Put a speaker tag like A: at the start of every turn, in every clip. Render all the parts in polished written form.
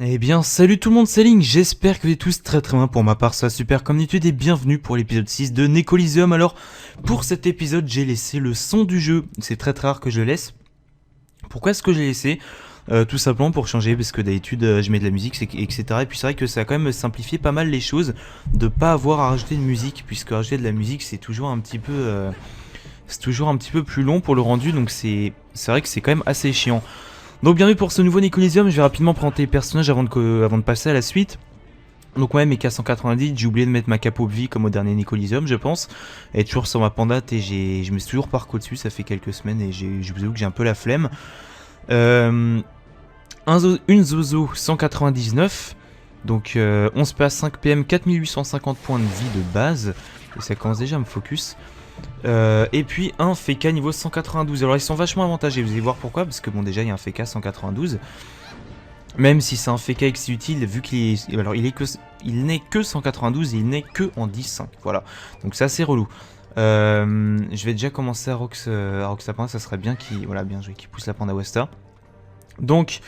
A: Eh bien, salut tout le monde, c'est Link, j'espère que vous êtes tous très bien. Pour ma part, ça va super comme d'habitude et bienvenue pour l'épisode 6 de Necoliseum. Alors, pour cet épisode, j'ai laissé le son du jeu, c'est très rare que je le laisse. Pourquoi est-ce que j'ai laissé Tout simplement pour changer, parce que d'habitude je mets de la musique, etc. Et puis c'est vrai que ça a quand même simplifié pas mal les choses de pas avoir à rajouter de musique, puisque rajouter de la musique c'est toujours un petit peu... c'est toujours un petit peu plus long pour le rendu, donc c'est vrai que c'est quand même assez chiant. Donc bienvenue pour ce nouveau Necoliseum, je vais rapidement présenter les personnages avant de passer à la suite. Donc ouais, mes K190, j'ai oublié de mettre ma capo de vie comme au dernier Necoliseum je pense. Elle est toujours sur ma Panda et je me suis toujours parcouru dessus, ça fait quelques semaines et je vous avoue que j'ai un peu la flemme. Une Zozo 199, donc 11 PA 5 PM, 4850 points de vie de base, et ça commence déjà à me focus. Et puis un Feka niveau 192. Alors ils sont vachement avantagés, vous allez voir pourquoi, parce que bon déjà il y a un Feka 192. Même si c'est un Feka X utile, vu qu'il est, alors il n'est que 192 et il n'est que en 10-5. Voilà, donc c'est assez relou. Je vais déjà commencer à Rox la Panda, ça serait bien qu'il, voilà, bien joué, qu'il pousse la Panda Westa. Donc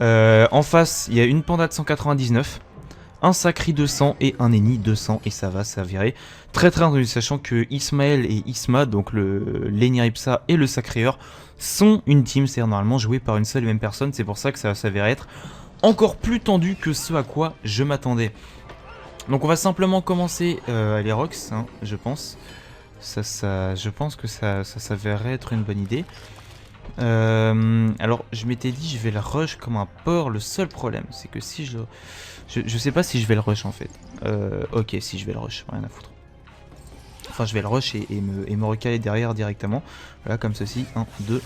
A: en face il y a une Panda de 199. Un Sacri 200 et un Eni 200 et ça va s'avérer très entendu, sachant que Ismaël et Isma, donc l'Enir Ipsa et le Sacréeur, sont une team, c'est-à-dire normalement joué par une seule et même personne, c'est pour ça que ça va s'avérer être encore plus tendu que ce à quoi je m'attendais. Donc on va simplement commencer les Rox, hein, je pense. Je pense que ça s'avérerait être une bonne idée. Alors je m'étais dit je vais le rush comme un porc, le seul problème c'est que si je sais pas si je vais le rush en fait. Ok, si je vais le rush, rien à foutre. Enfin je vais le rush et me recaler derrière directement. Voilà comme ceci, 1, 2,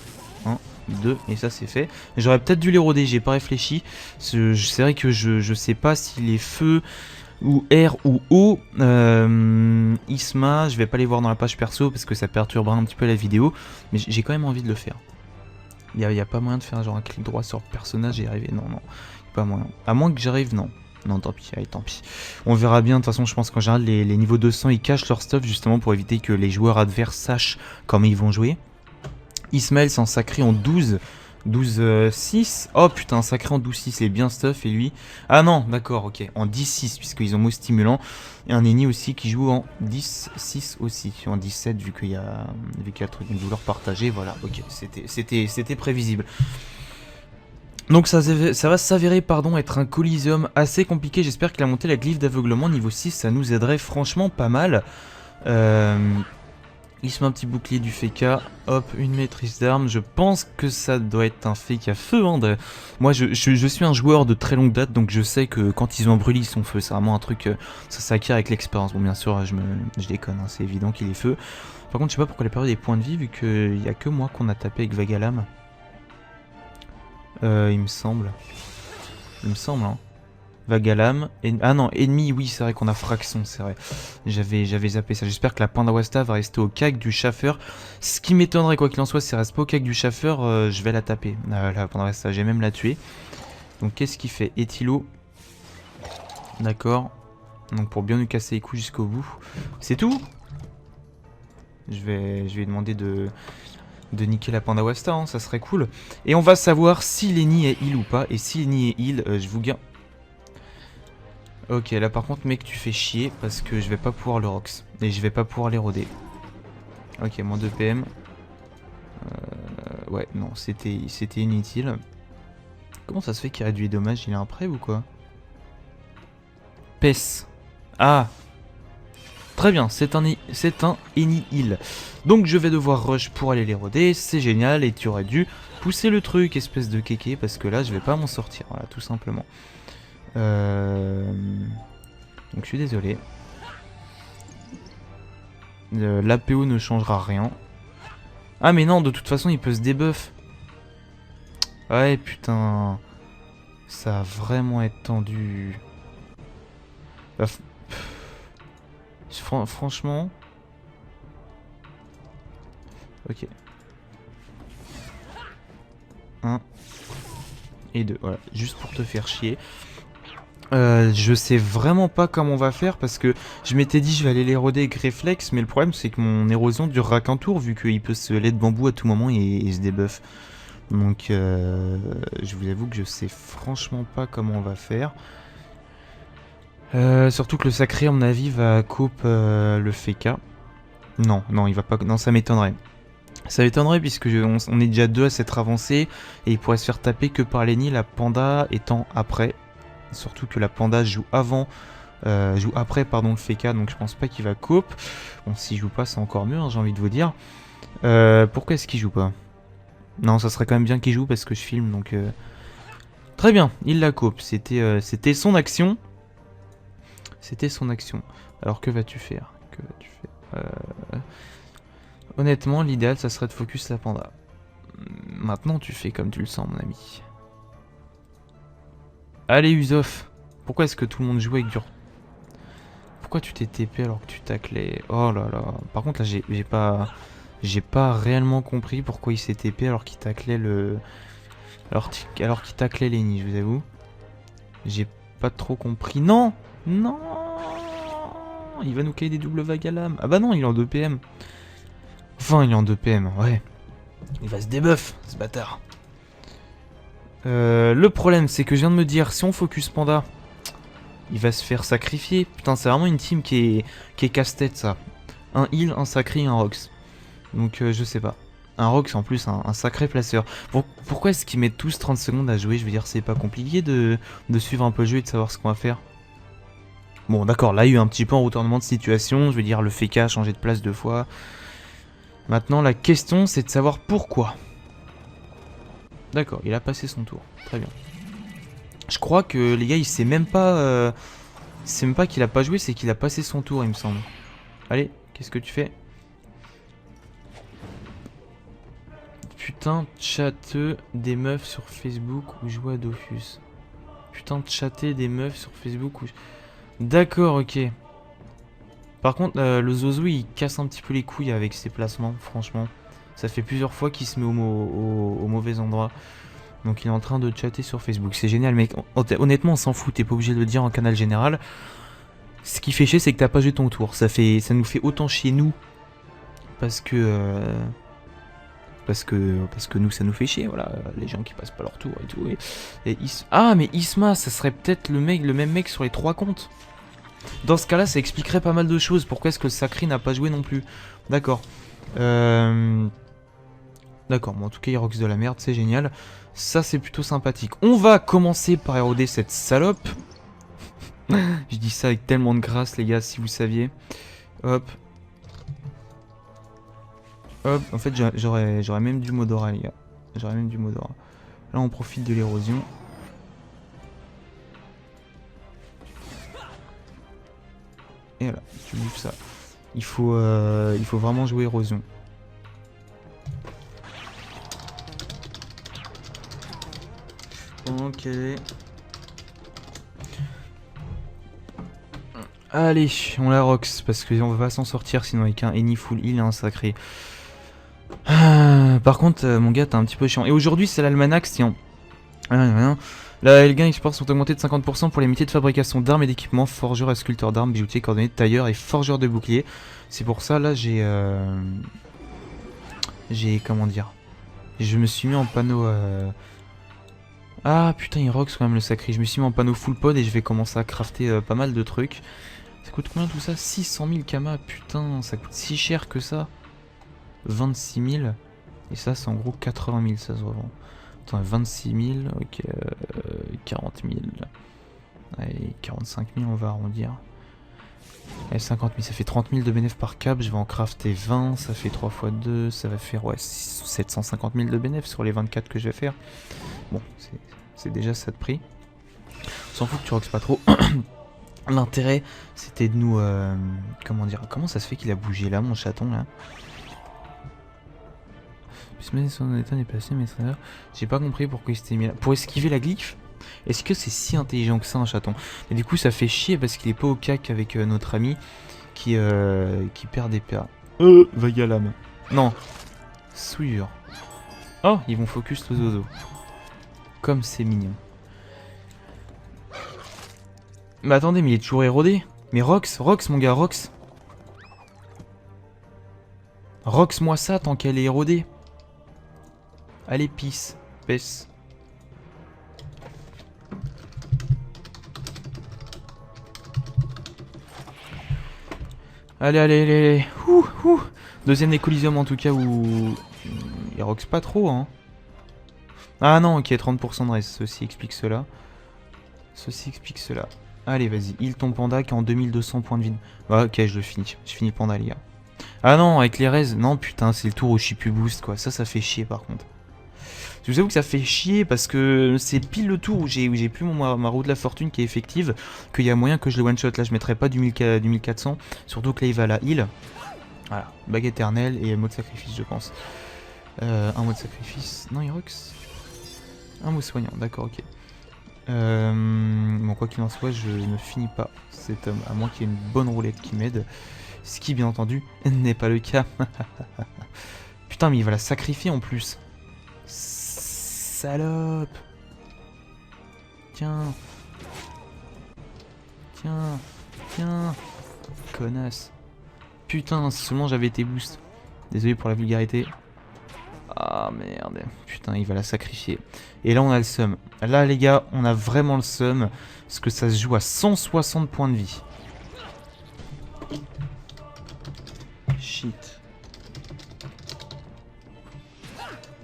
A: 1, 2 et ça c'est fait. J'aurais peut-être dû l'éroder, j'ai pas réfléchi. C'est vrai que je sais pas si les feux ou R ou O, Isma, je vais pas les voir dans la page perso parce que ça perturbera un petit peu la vidéo. Mais j'ai quand même envie de le faire. Il y a pas moyen de faire genre un clic droit sur le personnage et y arriver. Non, pas moyen. À moins que j'arrive, non. Non, tant pis, allez, tant pis. On verra bien, de toute façon, je pense qu'en général, les niveaux 200, ils cachent leur stuff justement pour éviter que les joueurs adverses sachent comment ils vont jouer. Ismaël s'en sacré en 12-6. Oh putain, sacré en 12-6, il est bien stuff et lui... Ah non, d'accord, ok, en 10-6, puisqu'ils ont mot stimulant. Et un Eni aussi qui joue en 10-6 aussi, en 17 vu qu'il y a le truc de vouloir partager, voilà, ok, c'était prévisible. Donc ça va s'avérer être un Coliseum assez compliqué, j'espère qu'il a monté la glyphe d'aveuglement niveau 6, ça nous aiderait franchement pas mal. Il se met un petit bouclier du Feka, hop, une maîtrise d'armes, je pense que ça doit être un Feka feu. Hein, moi je suis un joueur de très longue date, donc je sais que quand ils ont un brûlé, ils sont feu, c'est vraiment un truc, ça s'acquiert avec l'expérience. Bon bien sûr, je déconne, hein, c'est évident qu'il est feu. Par contre je sais pas pourquoi il a perdu des points de vie, vu qu'il y a que moi qu'on a tapé avec Vagalam. Il me semble, hein. Vagalam, ah non, ennemi, oui c'est vrai qu'on a fraction, c'est vrai, j'avais zappé ça, j'espère que la Panda Westa va rester au cac du chaffeur, ce qui m'étonnerait quoi qu'il en soit, si elle reste pas au cac du chaffeur, je vais la taper, la Panda Westa, j'ai même la tuer. Donc qu'est-ce qu'il fait? Ethylo, d'accord, donc pour bien nous casser les couilles jusqu'au bout, c'est tout. Je vais lui demander de niquer la Panda Westa, hein, ça serait cool. Et on va savoir si Lenny est heal ou pas, et si Lenny est heal, je vous gagne. Ok, là par contre mec tu fais chier parce que je vais pas pouvoir le Rox et je vais pas pouvoir l'éroder. Ok, moins 2 PM. Ouais, non, c'était inutile. Comment ça se fait qu'il réduit les dommages? Il est un prêt ou quoi? PES. Ah, très bien, c'est un Eni heal. Donc je vais devoir rush pour aller l'éroder, c'est génial, et tu aurais dû pousser le truc, espèce de kéké, parce que là je vais pas m'en sortir, voilà, tout simplement. Donc je suis désolé. L'APO ne changera rien. Ah mais non, de toute façon il peut se débuff. Ouais putain. Ça va vraiment être tendu. Bah, franchement. Ok. 1 et 2, voilà, juste pour te faire chier. Je sais vraiment pas comment on va faire parce que je m'étais dit je vais aller l'éroder avec réflexe, mais le problème c'est que mon érosion durera qu'un tour vu qu'il peut se lait de bambou à tout moment et se débuff. Donc je vous avoue que je sais franchement pas comment on va faire. Surtout que le sacré à mon avis va coupe le Feka. Non, non, il va pas. Non, ça m'étonnerait. Ça m'étonnerait puisque on est déjà deux à s'être avancé et il pourrait se faire taper que par Lenny, la panda étant après. Surtout que la panda joue après pardon le Feka, donc je pense pas qu'il va coupe. Bon, s'il joue pas c'est encore mieux, hein, j'ai envie de vous dire. Pourquoi est-ce qu'il joue pas? Non, ça serait quand même bien qu'il joue parce que je filme donc... Très bien, il la coupe, c'était son action. C'était son action. Alors que vas-tu faire? Que vas-tu faire? Honnêtement, l'idéal, ça serait de focus la panda. Maintenant, tu fais comme tu le sens, mon ami. Allez, Usof. Pourquoi est-ce que tout le monde joue avec dur? Pourquoi tu t'es TP alors que tu taclais? Oh là là. Par contre, là, j'ai pas réellement compris pourquoi il s'est TP alors qu'il taclait le... Alors qu'il taclait Lenny, je vous avoue. J'ai pas trop compris. Non! Non! Il va nous caler des doubles vagues à l'âme. Ah bah non, il est en 2 PM. Enfin, il est en 2 PM, ouais. Il va se débuff, ce bâtard. Le problème, c'est que je viens de me dire, si on focus Panda, il va se faire sacrifier. Putain, c'est vraiment une team qui est casse-tête, ça. Un heal, un sacré, un Rox. Donc, je sais pas. Un Rox, en plus, un sacré placeur. Pourquoi est-ce qu'ils mettent tous 30 secondes à jouer? Je veux dire, c'est pas compliqué de suivre un peu le jeu et de savoir ce qu'on va faire. Bon, d'accord, là, il y a eu un petit peu un retournement de situation. Je veux dire, le Feka a changé de place 2 fois. Maintenant, la question, c'est de savoir pourquoi. D'accord, il a passé son tour. Très bien. Je crois que, les gars, il sait même pas... c'est même pas qu'il a pas joué, c'est qu'il a passé son tour, il me semble. Allez, qu'est-ce que tu fais? Putain, chatteux des meufs sur Facebook ou jouer à Dofus. Putain, de chatter des meufs sur Facebook ou... D'accord, ok. Par contre, le Zozo, il casse un petit peu les couilles avec ses placements, franchement. Ça fait plusieurs fois qu'il se met au mauvais endroit. Donc il est en train de chatter sur Facebook. C'est génial, mec. Honnêtement, on s'en fout. T'es pas obligé de le dire en canal général. Ce qui fait chier, c'est que t'as pas joué ton tour. Ça nous fait autant chier, nous. Parce que nous, ça nous fait chier, voilà. Les gens qui passent pas leur tour et tout. Ah, mais Isma, ça serait peut-être le même mec sur les 3 comptes. Dans ce cas-là, ça expliquerait pas mal de choses. Pourquoi est-ce que Sacré n'a pas joué non plus? D'accord. D'accord, bon, en tout cas, il rox de la merde, c'est génial. Ça, c'est plutôt sympathique. On va commencer par éroder cette salope. Je dis ça avec tellement de grâce, les gars, si vous saviez. Hop. Hop, en fait, j'aurais même du Modora, les gars. J'aurais même du Modora. Là, on profite de l'érosion. Et voilà, tu bouffes ça. Il faut vraiment jouer érosion. Ok. Allez, on la rox, parce qu'on va pas s'en sortir sinon avec un Any full heal et un sacré. Par contre, mon gars, t'es un petit peu chiant. Et aujourd'hui, c'est l'almanach, tiens. Là, les gains exports sont augmentés de 50% pour les métiers de fabrication d'armes et d'équipements, forgeur et sculpteur d'armes, bijoutier, cordonnier, tailleur et forgeur de boucliers. C'est pour ça, là, comment dire, je me suis mis en panneau... Ah, putain, il rox quand même le sacré. Je me suis mis en panneau full pod et je vais commencer à crafter pas mal de trucs. Ça coûte combien tout ça? 600 000 kamas, putain, ça coûte si cher que ça. 26 000. Et ça, c'est en gros 80 000, ça se revend. Attends, 26 000, ok, 40 000. Allez, 45 000, on va arrondir. Allez, 50 000, ça fait 30 000 de bénéfices par cap. Je vais en crafter 20, ça fait 3 x 2, ça va faire ouais, 750 000 de bénéfices sur les 24 que je vais faire. Bon, c'est déjà ça de prix. On s'en fout que tu roxes pas trop. L'intérêt, c'était de nous... comment dire? Comment ça se fait qu'il a bougé là, mon chaton, là? Son état n'est passé, mais j'ai pas compris pourquoi il s'était mis là. Pour esquiver la glyphe? Est-ce que c'est si intelligent que ça, un chaton? Et du coup, ça fait chier parce qu'il est pas au cac avec notre ami qui perd des PA. Vague à l'âme. Non. Souillure. Oh, ils vont focus le Zozo. Comme c'est mignon. Mais attendez, mais il est toujours érodé. Mais Rox, mon gars, Rox. Rox-moi ça tant qu'elle est érodée. Allez, pisse. Pesse. Allez, allez, allez, allez. Ouh, ouh. Deuxième des Coliseum en tout cas où... Il roxe pas trop, hein. Ah non, ok, 30% de reste. Ceci explique cela. Ceci explique cela. Allez, vas-y. Heal ton panda qui est en 2200 points de vie. Bah, ok, je le finis. Je finis le panda, les gars. Ah non, avec les res. Non, putain, c'est le tour où je suis plus boost, quoi. Ça fait chier, par contre. Je vous avoue que ça fait chier parce que c'est pile le tour où j'ai plus ma roue de la fortune qui est effective, qu'il y a moyen que je le one shot. Là, je mettrai pas du 1400. Surtout que là, il va à la heal. Voilà, bague éternelle et mot de sacrifice, je pense. Un mot de sacrifice. Non, il rox. Un mot soignant, d'accord, ok. Bon, quoi qu'il en soit, je ne finis pas cet homme, à moins qu'il y ait une bonne roulette qui m'aide. Ce qui, bien entendu, n'est pas le cas. Putain, mais il va la sacrifier en plus. Salope. Tiens. Tiens. Tiens. Connasse. Putain, si seulement j'avais été boost. Désolé pour la vulgarité. Ah merde. Putain, il va la sacrifier. Et là, on a le seum. Là, les gars, on a vraiment le seum. Parce que ça se joue à 160 points de vie. Shit.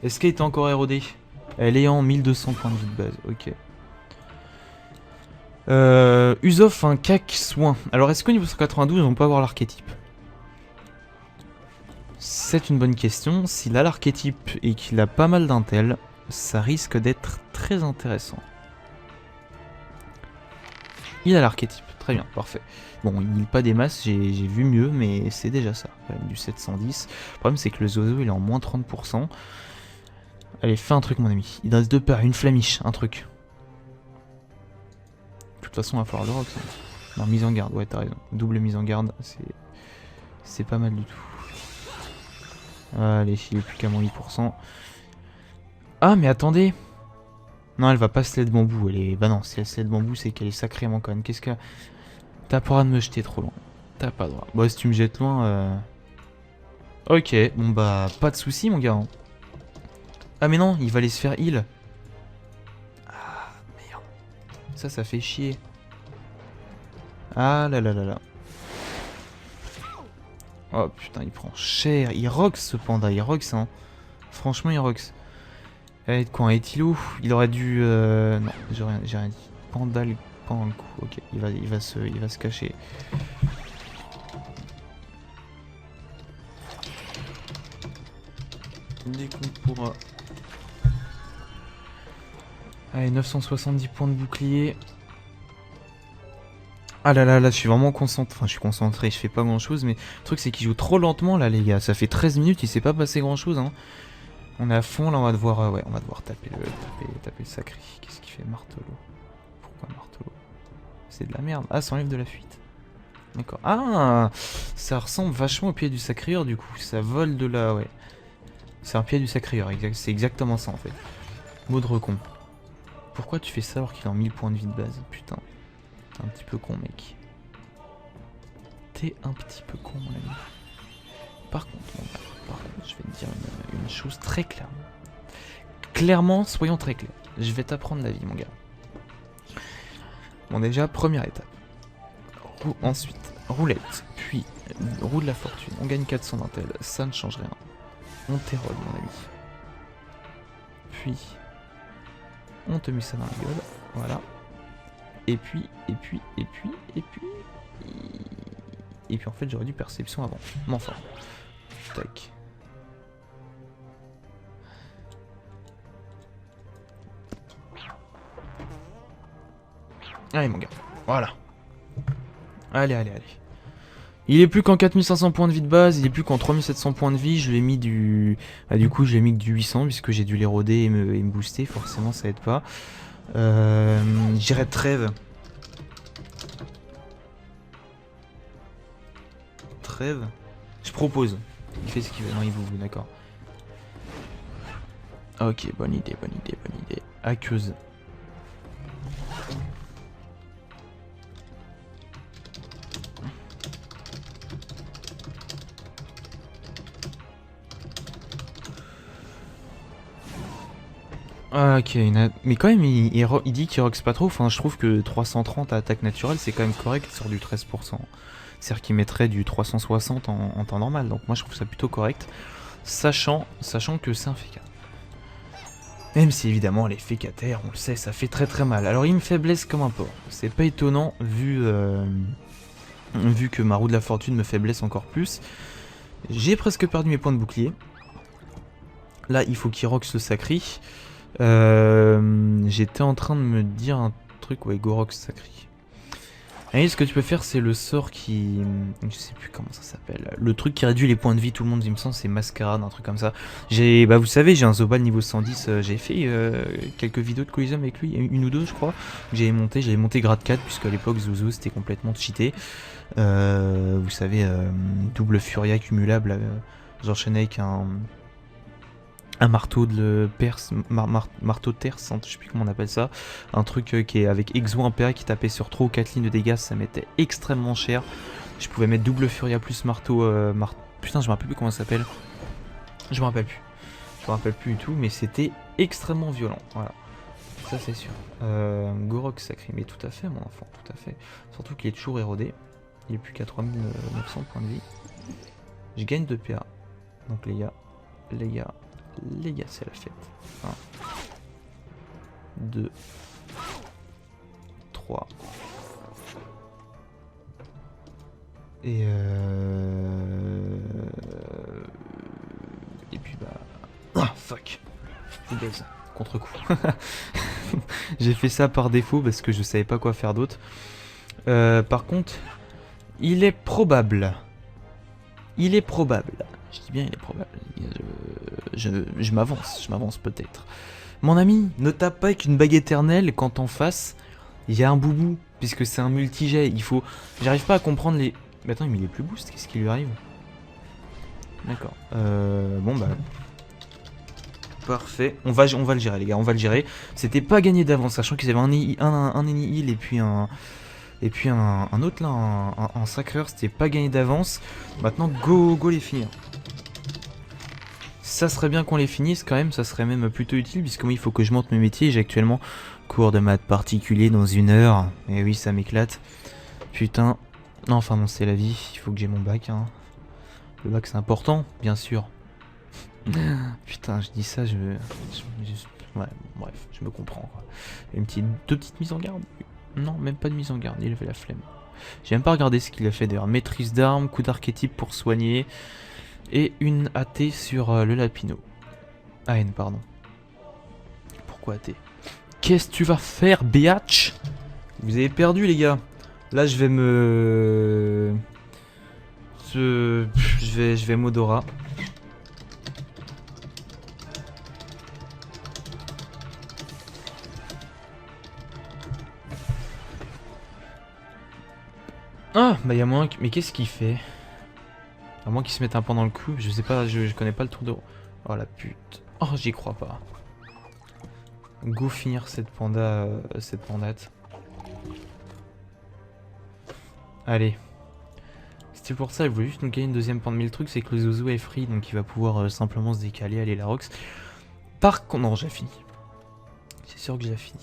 A: Est-ce qu'elle est encore érodée? Elle est en 1200 points de vie de base. Ok. Usof, un cac soin. Alors, est-ce qu'au niveau 192, on peut avoir l'archétype? C'est une bonne question. S'il a l'archétype et qu'il a pas mal d'intel, ça risque d'être très intéressant. Il a l'archétype, très bien, parfait. Bon, il n'y a pas des masses, j'ai vu mieux, mais c'est déjà ça. Du 710. Le problème, c'est que le Zozo, il est en moins 30%. Allez, fais un truc, mon ami. Il reste deux paires, une flamiche, un truc. De toute façon, il va falloir le rock. Ça. Non, mise en garde, ouais, t'as raison. Double mise en garde, c'est pas mal du tout. Allez, il est plus qu'à moins 8%. Ah, mais attendez. Non, elle va pas se laisser de bambou. Elle est... Bah non, si elle se laisse de bambou, c'est qu'elle est sacrément conne. Qu'est-ce que... T'as pas le droit de me jeter trop loin. T'as pas le droit. Bon, si tu me jettes loin... Ok, bon bah, pas de soucis, mon gars. Hein. Ah mais non, il va aller se faire heal. Ah, merde. Ça fait chier. Ah là là là là. Oh putain, il prend cher. Il rox ce panda, il rox hein. Franchement, il rox. Eh, quoi, un éthilo? Il aurait dû... Non, j'ai rien dit. Panda pendant le coup. Ok, il va se cacher. Dès qu'on pourra... Allez, 970 points de bouclier. Ah là là là, je suis vraiment concentré. Enfin, je suis concentré, je fais pas grand chose, mais le truc c'est qu'il joue trop lentement là, les gars. Ça fait 13 minutes, il s'est pas passé grand chose. Hein. On est à fond, là on va devoir. Ouais, on va devoir taper le sacré. Qu'est-ce qu'il fait, martelot? Pourquoi martelot? C'est de la merde. Ah, ça enlève de la fuite. D'accord. Ah, ça ressemble vachement au pied du sacréeur du coup. Ça vole de là, ouais. C'est un pied du sacréeur, c'est exactement ça en fait. Mot de recon. Pourquoi tu fais ça alors qu'il a 1000 points de vie de base? Putain. T'es un petit peu con, mec. T'es un petit peu con, mon ami. Par contre, je vais te dire une chose très clairement. Clairement, soyons très clairs. Je vais t'apprendre la vie, mon gars. Bon, déjà, première étape. Ensuite, roulette. Puis, roue de la fortune. On gagne 400 d'intel. Ça ne change rien. On t'érode, mon ami. Puis, on te met ça dans la gueule. Voilà. Et puis, en fait j'aurais dû perception avant. Mais enfin. Tac. Allez mon gars. Voilà. Allez. Il est plus qu'en 4500 points de vie de base, il est plus qu'en 3700 points de vie, je lui ai mis du... Bah du coup je lui ai mis que du 800 puisque j'ai dû l'éroder et me booster, forcément ça aide pas. J'irai trêve. Trêve. Je propose. Il fait ce qu'il veut. Non, il vous, d'accord. Ok, bonne idée. Aqueuse. Ah, ok, mais quand même, il dit qu'il rox pas trop. Enfin, je trouve que 330 à attaque naturelle, c'est quand même correct sur du 13%. C'est-à-dire qu'il mettrait du 360 en temps normal. Donc moi, je trouve ça plutôt correct. Sachant que c'est un FK. Même si évidemment, les FK terre, on le sait, ça fait très très mal. Alors, il me faiblesse comme un porc. C'est pas étonnant vu que ma roue de la fortune me faiblesse encore plus. J'ai presque perdu mes points de bouclier. Là, il faut qu'il rox le sacri. J'étais en train de me dire un truc, ouais, Gorox sacri. Et ce que tu peux faire, c'est le sort qui... Je sais plus comment ça s'appelle. Le truc qui réduit les points de vie, tout le monde, il me semble, c'est Mascarade, un truc comme ça. Bah vous savez, j'ai un Zobal niveau 110, j'ai fait quelques vidéos de Coliseum avec lui, une ou deux je crois. J'avais monté grade 4, puisque à l'époque Zozo c'était complètement cheaté. Vous savez, double Furia cumulable, j'enchaînais avec un marteau de Perse, marteau de terre, je sais plus comment on appelle ça. Un truc qui est avec Exo Impéra qui tapait sur 3 ou 4 lignes de dégâts, ça m'était extrêmement cher. Je pouvais mettre double Furia plus marteau. Putain, je me rappelle plus comment ça s'appelle. Je me rappelle plus. Je me rappelle plus du tout, mais c'était extrêmement violent. Voilà. Ça c'est sûr. Gorox sacré, mais tout à fait, mon enfant, tout à fait. Surtout qu'il est toujours érodé. Il est plus qu'à 3900 points de vie. Je gagne 2 PA. Donc les gars, c'est la fête. 1, 2, 3. Et puis bah... Ah, fuck. Baise. Contre-coup. J'ai fait ça par défaut parce que je savais pas quoi faire d'autre. Par contre, il est probable. Je dis bien il est probable. Je m'avance peut-être. Mon ami, ne tape pas avec une bague éternelle quand en face, il y a un boubou. Puisque c'est un multijet, il faut... J'arrive pas à comprendre les... Mais attends, mais il est plus boost, qu'est-ce qui lui arrive? D'accord. Bon bah... Parfait. On va le gérer les gars, on va le gérer. C'était pas gagné d'avance, sachant qu'ils avaient un ennemi heal et puis un autre là, un sacreur, c'était pas gagné d'avance. Maintenant, go les finir. Ça serait bien qu'on les finisse quand même, ça serait même plutôt utile, puisque moi il faut que je monte mes métiers. J'ai actuellement cours de maths particulier dans 1 heure. Et oui, ça m'éclate. Putain. Non, enfin bon, c'est la vie, il faut que j'ai mon bac. Hein. Le bac c'est important, bien sûr. Putain, je dis ça, ouais, bref, je me comprends. Quoi. Deux petites mises en garde. Non, même pas de mise en garde, il avait la flemme. J'ai même pas regardé ce qu'il a fait d'ailleurs. Maîtrise d'armes, coup d'archétype pour soigner. Et une AT sur le Lapino. AN, pardon. Pourquoi AT? Qu'est-ce que tu vas faire, biatch? Vous avez perdu, les gars. Là, je vais me... Je vais Modora. Ah, bah y'a moins que... Mais qu'est-ce qu'il fait? À moins qu'il se mette un pan dans le cou, je sais pas, je connais pas le tour de... Oh la pute. Oh, j'y crois pas. Go finir cette pandate. Allez. C'était pour ça, il voulait juste nous gagner une deuxième pande, mais le truc c'est que le Zozo est free, donc il va pouvoir simplement se décaler, aller la Rox. Par contre... Non, j'ai fini. C'est sûr que j'ai fini.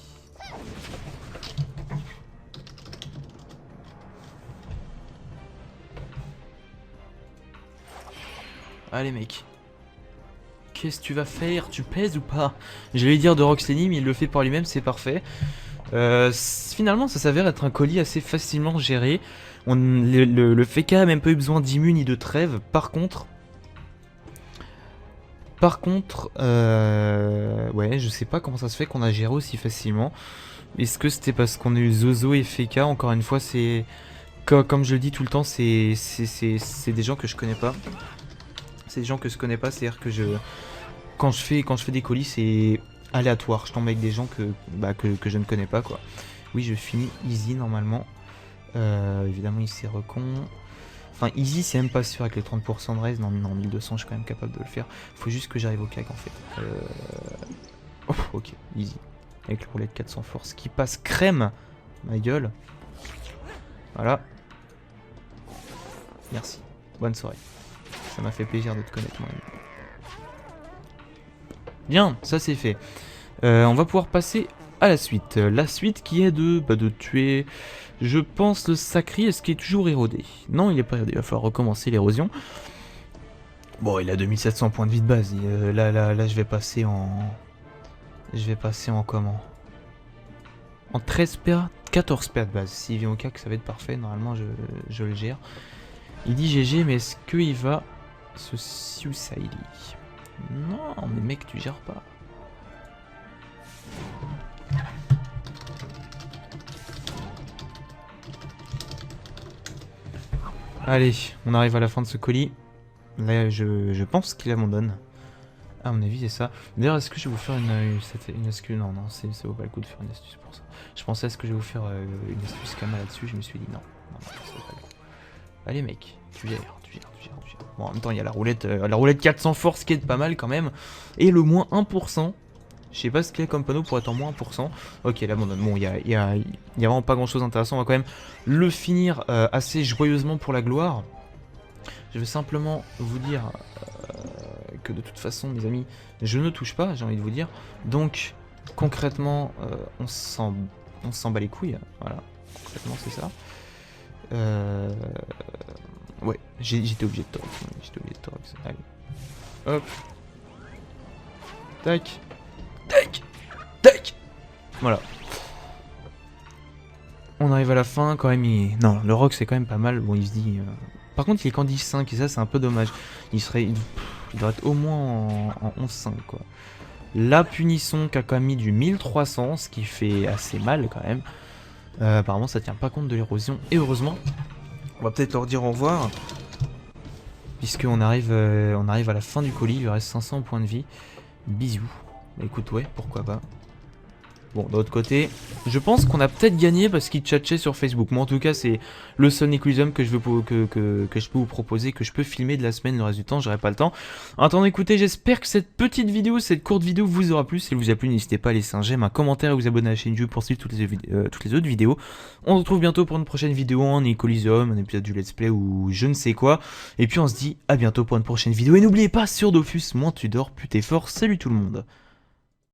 A: Allez mec. Qu'est-ce que tu vas faire? Tu pèses ou pas? J'allais dire de Roxlany, mais il le fait par lui-même, c'est parfait. Finalement, ça s'avère être un colis assez facilement géré. Le FK a même pas eu besoin d'immune ni de trêve. Par contre, ouais, je sais pas comment ça se fait qu'on a géré aussi facilement. Est-ce que c'était parce qu'on a eu Zozo et FK? Encore une fois, c'est... Comme je le dis tout le temps, c'est des gens que je connais pas. C'est des gens que je connais pas, c'est-à-dire que quand je fais des colis, c'est aléatoire. Je tombe avec des gens que je ne connais pas, quoi. Oui, je finis easy normalement. Évidemment, il s'est recon. Enfin, easy, c'est même pas sûr avec les 30% de raise. Non, 1200, je suis quand même capable de le faire. Faut juste que j'arrive au CAC en fait. Oh, ok, easy. Avec le roulette 400 force qui passe crème. Ma gueule. Voilà. Merci. Bonne soirée. Ça m'a fait plaisir de te connaître, moi. Bien, ça c'est fait. On va pouvoir passer à la suite. La suite qui est de tuer, je pense, le Sacri. Est-ce qu'il est toujours érodé? Non, il est pas érodé. Il va falloir recommencer l'érosion. Bon, il a 2700 points de vie de base. Là, je vais passer en... Je vais passer en comment? En 13 PA, 14 PA de base. S'il vient au cas que ça va être parfait, normalement je le gère. Il dit GG, mais est-ce qu'il va se suicide? Non, mais mec, tu gères pas. Allez, on arrive à la fin de ce colis. Là, je pense qu'il abandonne. À mon avis, c'est ça. D'ailleurs, est-ce que je vais vous faire une astuce? Non, ça vaut pas le coup de faire une astuce pour ça. Je pensais, est-ce que je vais vous faire une astuce Kama là-dessus? Je me suis dit non, ça vaut pas le coup. Allez, mec, tu gères. Bon, en même temps, il y a la roulette 400 force qui est pas mal quand même. Et le moins 1%. Je sais pas ce qu'il y a comme panneau pour être en moins 1%. Ok, là, bon, il y a vraiment pas grand-chose d'intéressant. On va quand même le finir assez joyeusement pour la gloire. Je vais simplement vous dire que de toute façon, mes amis, je ne touche pas, j'ai envie de vous dire. Donc, concrètement, on s'en bat les couilles. Voilà, concrètement, c'est ça. Ouais, j'étais obligé de Torax. Allez. Hop. Tac. Voilà. On arrive à la fin, quand même, non, le rock c'est quand même pas mal. Bon, il se dit... Par contre, il est qu'en 10-5 et ça, c'est un peu dommage. Il devrait être au moins en 11-5, quoi. La punisson qui a quand même mis du 1300, ce qui fait assez mal, quand même. Apparemment, ça tient pas compte de l'érosion. Et heureusement, on va peut-être leur dire au revoir. Puisqu'on arrive, on arrive à la fin du colis, il lui reste 500 points de vie. Bisous. Bah, écoute, ouais, pourquoi pas. Bon, de l'autre côté, je pense qu'on a peut-être gagné parce qu'il tchatchait sur Facebook. Moi, en tout cas, c'est le seul Necrolism que je peux vous proposer, que je peux filmer de la semaine. Le reste du temps, j'aurai pas le temps. En attendant, écoutez, j'espère que cette petite vidéo, cette courte vidéo vous aura plu. Si elle vous a plu, n'hésitez pas à laisser un j'aime, un commentaire et vous abonner à la chaîne YouTube pour suivre toutes les autres vidéos. On se retrouve bientôt pour une prochaine vidéo en Necrolism, un épisode du Let's Play ou je ne sais quoi. Et puis, on se dit à bientôt pour une prochaine vidéo. Et n'oubliez pas, sur Dofus, moins tu dors, plus t'es fort. Salut tout le monde.